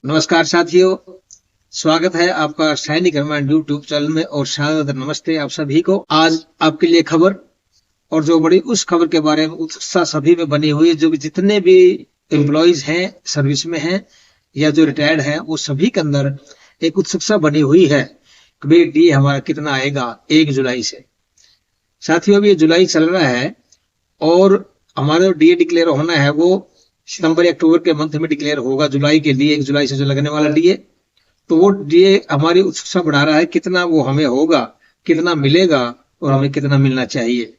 नमस्कार साथियों। स्वागत है आपका सैनिक हनुमान यूट्यूब चैनल में और शानदार नमस्ते आप सभी को। आज आपके लिए खबर और जो बड़ी उस खबर के बारे में उत्सुकता सभी में बनी हुई है, जो भी जितने भी एम्प्लॉयज हैं, सर्विस में हैं या जो रिटायर्ड हैं, वो सभी के अंदर एक उत्सुकता बनी हुई है कि भाई डी हमारा कितना आएगा 1 जुलाई से। साथियों, अभी जुलाई चल रहा है और हमारा जो डी डिक्लेयर होना है वो सितंबर या अक्टूबर के मंथ में डिक्लेयर होगा। जुलाई के लिए 1 जुलाई से जो लगने वाला डीए, तो वो डीए हमारी उत्सुकता बढ़ा रहा है कितना वो हमें होगा, कितना मिलेगा और हमें कितना मिलना चाहिए।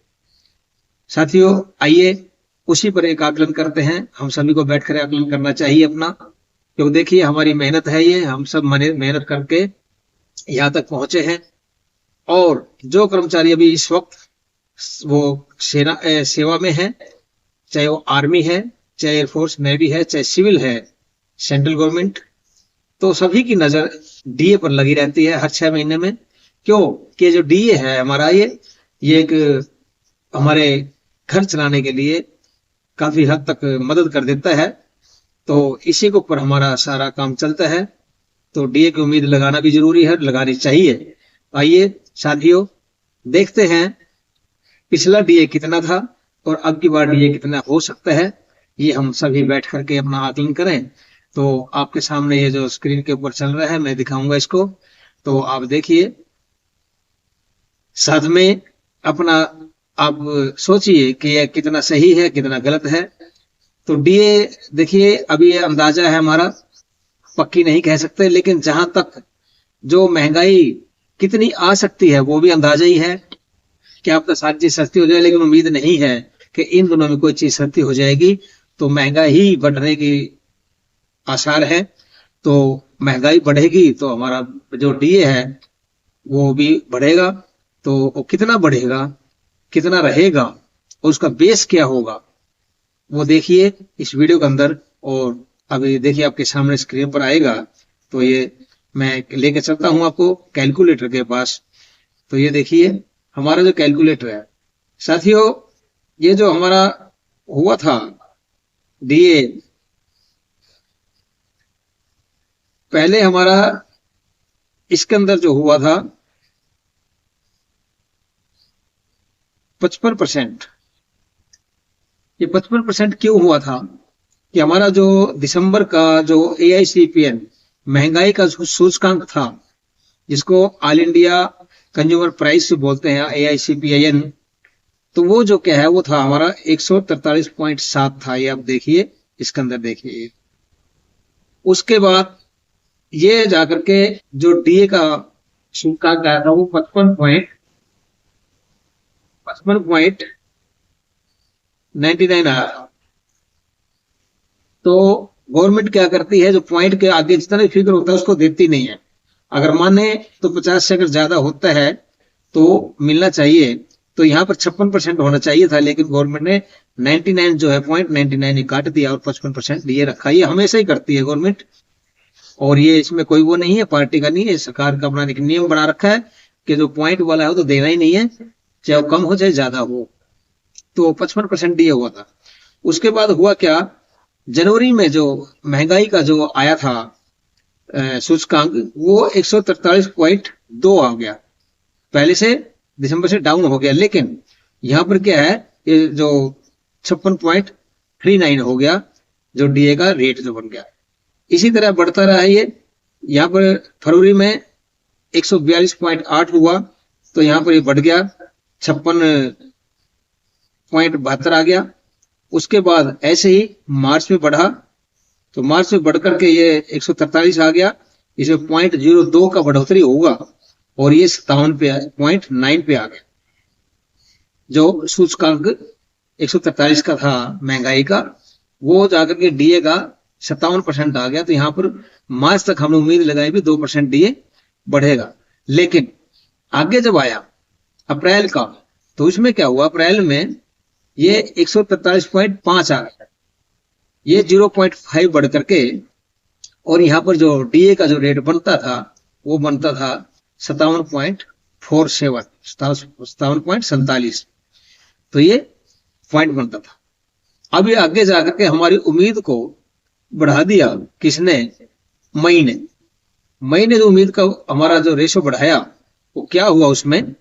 साथियों, आइए उसी पर एक आकलन करते हैं। हम सभी को बैठकर आकलन करना चाहिए अपना, क्योंकि देखिए हमारी मेहनत है, ये हम सब मेहनत करके यहाँ तक पहुंचे हैं। और जो कर्मचारी अभी इस वक्त वो सेवा में है, चाहे वो आर्मी है, चाहे एयरफोर्स नेवी है, चाहे सिविल है, सेंट्रल गवर्नमेंट, तो सभी की नजर डीए पर लगी रहती है हर 6 महीने में। क्यों कि जो डीए है हमारा, ये एक हमारे घर चलाने के लिए काफी हद तक मदद कर देता है। तो इसी के ऊपर हमारा सारा काम चलता है। तो डीए की उम्मीद लगाना भी जरूरी है, लगानी चाहिए। आइए साथियों, देखते हैं पिछला डीए कितना था और अब की बार डीए कितना हो सकता है। ये हम सभी बैठ करके अपना आकलन करें। तो आपके सामने ये जो स्क्रीन के ऊपर चल रहा है, मैं दिखाऊंगा इसको, तो आप देखिए, साथ में अपना आप सोचिए कि यह कितना सही है कितना गलत है। तो डीए देखिए, अभी ये अंदाजा है हमारा, पक्की नहीं कह सकते, लेकिन जहां तक जो महंगाई कितनी आ सकती है वो भी अंदाजा ही है। क्या अब तो सारी चीज सस्ती हो जाए, लेकिन उम्मीद नहीं है कि इन दोनों में कोई चीज सस्ती हो जाएगी। तो महंगाई बढ़ने की आसार है। तो महंगाई बढ़ेगी तो हमारा जो डीए है वो भी बढ़ेगा। तो वो कितना बढ़ेगा, कितना रहेगा और उसका बेस क्या होगा, वो देखिए इस वीडियो के अंदर। और अभी देखिए आपके सामने स्क्रीन पर आएगा। तो ये मैं लेके चलता हूं आपको कैलकुलेटर के पास। तो ये देखिए हमारा जो कैलकुलेटर है साथियों, ये जो हमारा हुआ था डीए, पहले हमारा इसके अंदर जो हुआ था 55%। ये 55% क्यों हुआ था कि हमारा जो दिसंबर का जो एआईसीपीएन महंगाई का सूचकांक था, जिसको ऑल इंडिया कंज्यूमर प्राइस बोलते हैं, एआईसीपीआईएन, तो वो जो क्या है वो था हमारा 143.7 था। ये आप देखिए इसके अंदर देखिए। उसके बाद ये जाकर के जो डीए का सूचकांक आया था वो 55.99 आया था। तो गवर्नमेंट क्या करती है, जो पॉइंट के आगे जितना भी फिगर होता है उसको देती नहीं है। अगर माने तो 50 से अगर ज्यादा होता है तो मिलना चाहिए। तो यहाँ पर 56% होना चाहिए था, लेकिन गवर्नमेंट ने 99 जो है .99 काट दिया और 55% ये रखा। ये हमेशा ही करती है गवर्नमेंट, और ये इसमें कोई वो नहीं है, पार्टी का नहीं है, सरकार का अपना एक नियम बना रखा है कि जो पॉइंट वाला है वो तो देना ही नहीं है, चाहे वो कम हो चाहे ज्यादा हो। तो 55% दिया हुआ था। उसके बाद हुआ क्या, जनवरी में जो महंगाई का जो आया था सूचकांक, वो 143.2 आ गया। पहले से दिसंबर से डाउन हो गया, लेकिन यहाँ पर क्या है, ये जो 56.39 हो गया, जो डीए का रेट जो बन गया। इसी तरह बढ़ता रहा है ये। यहाँ पर फरवरी में 142.8 हुआ, तो यहाँ पर ये बढ़ गया 56.72 आ गया। उसके बाद ऐसे ही मार्च में बढ़ा, तो मार्च में बढ़कर के ये 143 आ गया। इसमें 0.02 का बढ़ोतरी होगा और ये 57.9 पे आ गया। जो सूचकांक 143 का था महंगाई का, वो जाकर के डीए का 57% आ गया। तो यहाँ पर मार्च तक हमने उम्मीद लगाई भी 2% डीए बढ़ेगा। लेकिन आगे जब आया अप्रैल का, तो उसमें क्या हुआ, अप्रैल में ये 143.5 आ गया। ये 0.5 बढ़ करके, और यहाँ पर जो डीए का जो रेट बनता था वो बनता था 57.47, 57.47। तो ये पॉइंट बनता था। अब ये आगे जाकर के हमारी उम्मीद को बढ़ा दिया किसने, मई ने जो उम्मीद का हमारा जो रेशो बढ़ाया वो क्या हुआ, उसमें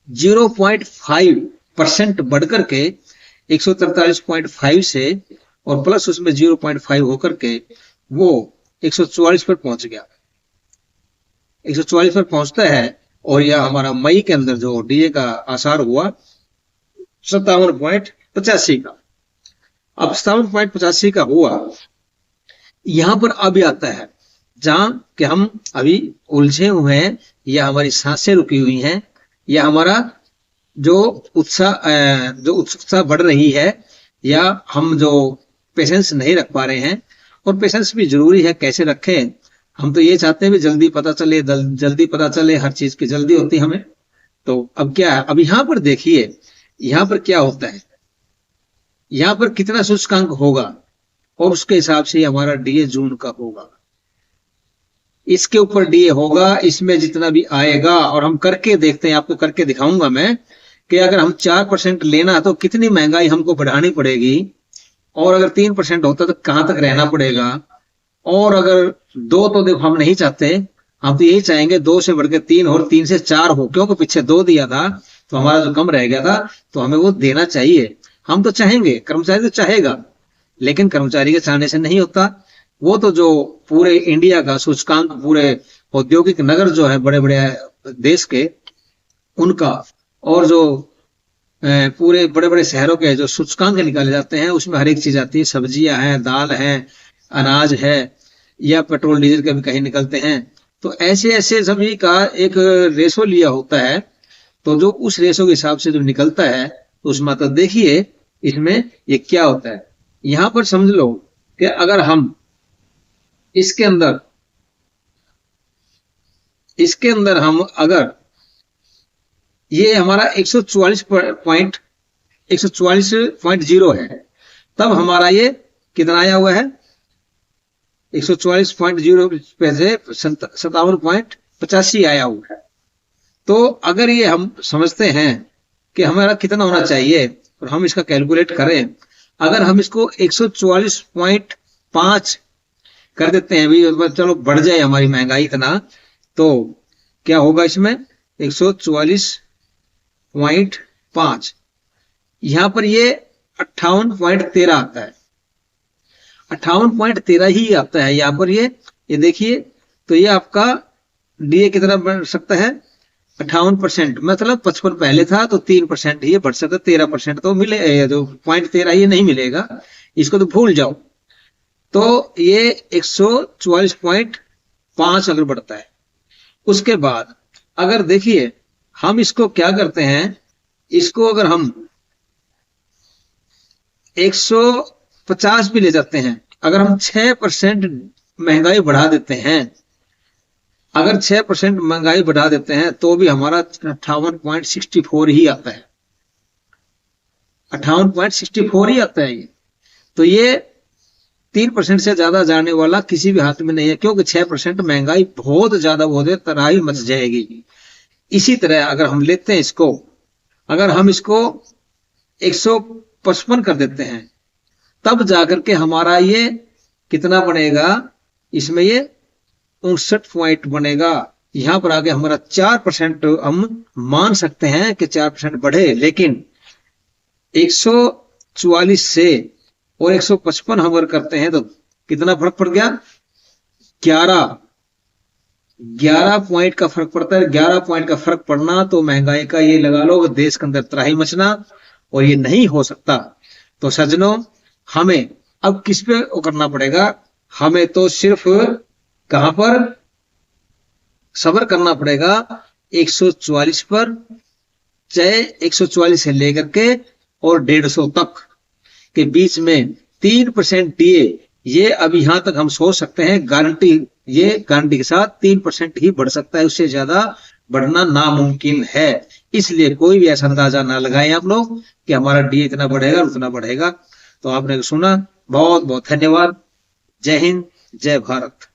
0.5% बढ़कर के 143.5 से, और प्लस उसमें 0.5 होकर के वो 144 पर पहुंच गया। 144 पर पहुंचता है, और यह हमारा मई के अंदर जो डीए का आसार हुआ 57.85 का। अब 57.85 का हुआ, यहां पर अभी आता है जहां कि हम अभी उलझे हुए हैं, या हमारी सांसें रुकी हुई हैं, या हमारा जो उत्सुकता बढ़ रही है, या हम जो पेशेंस नहीं रख पा रहे हैं। और पेशेंस भी जरूरी है, कैसे रखें? हम तो ये चाहते हैं भी जल्दी पता चले, जल्दी पता चले, हर चीज की जल्दी होती है हमें। तो अब क्या है, अब यहां पर देखिए, यहां पर क्या होता है, यहां पर कितना सूचकांक होगा, और उसके हिसाब से हमारा डीए जून का होगा। इसके ऊपर डीए होगा, इसमें जितना भी आएगा, और हम करके देखते हैं, आपको करके दिखाऊंगा मैं कि अगर हम 4% लेना तो कितनी महंगाई हमको बढ़ानी पड़ेगी, और अगर 3% होता तो कहां तक रहना पड़ेगा। और अगर 2 तो देखो हम नहीं चाहते, हम तो यही चाहेंगे 2 से बढ़कर 3 और 3 से 4 हो, क्योंकि पीछे 2 दिया था तो हमारा जो कम रह गया था, तो हमें वो देना चाहिए। हम तो चाहेंगे, कर्मचारी तो चाहेगा, लेकिन कर्मचारी के चाहने से नहीं होता। वो तो जो पूरे इंडिया का सूचकांक, पूरे औद्योगिक नगर जो है बड़े बड़े देश के, उनका, और जो पूरे बड़े बड़े शहरों के जो सूचकांक निकाले जाते हैं, उसमें हर एक चीज आती है, सब्जियां हैं, दाल है, अनाज है, या पेट्रोल डीजल के भी कहीं निकलते हैं। तो ऐसे ऐसे सभी का एक रेशो लिया होता है, तो जो उस रेशो के हिसाब से जो निकलता है, तो उसमें तो देखिए इसमें ये क्या होता है। यहां पर समझ लो कि अगर हम इसके अंदर हम अगर ये हमारा 144.0 है, तब हमारा ये कितना आया हुआ है, 144.0 पे से 57.85 आया हुआ है। तो अगर ये हम समझते हैं कि हमारा कितना होना चाहिए, और हम इसका कैलकुलेट करें, अगर हम इसको 144.5 कर देते हैं, भी चलो बढ़ जाए हमारी महंगाई इतना, तो क्या होगा इसमें 144.5, यहां पर ये 58.13 आता है, 58.13 ही आता है यहां पर। ये देखिए, तो ये आपका डीए कितना बढ़ सकता है, 58%, मतलब 55 पहले था तो 3% ही बढ़ सकता, 13% तो मिले, जो 0.13 ये नहीं मिलेगा, इसको तो भूल जाओ। तो ये 144.5 अगर बढ़ता है, उसके बाद अगर देखिए हम इसको क्या करते हैं, इसको अगर हम 150 भी ले जाते हैं, अगर हम 6% महंगाई बढ़ा देते हैं, अगर 6% महंगाई बढ़ा देते हैं, तो भी हमारा 58.64 ही आता है, 58.64 ही आता है ये। तो ये 3% से ज्यादा जाने वाला किसी भी हाथ में नहीं है, क्योंकि 6% महंगाई बहुत ज्यादा हो जाए, तराई मच जाएगी। इसी तरह अगर हम लेते हैं इसको, अगर हम इसको 155 कर देते हैं, तब जाकर के हमारा ये कितना बनेगा, इसमें ये 59 पॉइंट बनेगा। यहां पर आगे हमारा 4% हम मान सकते हैं कि 4% बढ़े, लेकिन 144 से और 155 हम अगर करते हैं तो कितना फर्क पड़ गया, 11 पॉइंट का फर्क पड़ता है। 11 पॉइंट का फर्क पड़ना तो महंगाई का ये लगा लो देश के अंदर त्राही मचना, और ये नहीं हो सकता। तो सज्जनों, हमें अब किस पे करना पड़ेगा, हमें तो सिर्फ कहां पर सब्र करना पड़ेगा, 144 पर, चाहे 144 से लेकर के और 150 तक के बीच में 3% डीए, ये अब यहां तक हम सोच सकते हैं, गारंटी, ये गारंटी के साथ 3% ही बढ़ सकता है, उससे ज्यादा बढ़ना नामुमकिन है। इसलिए कोई भी ऐसा अंदाजा ना लगाएं आप लोग कि हमारा डीए इतना बढ़ेगा उतना बढ़ेगा। तो आपने सुना, बहुत बहुत धन्यवाद। जय हिंद, जय भारत।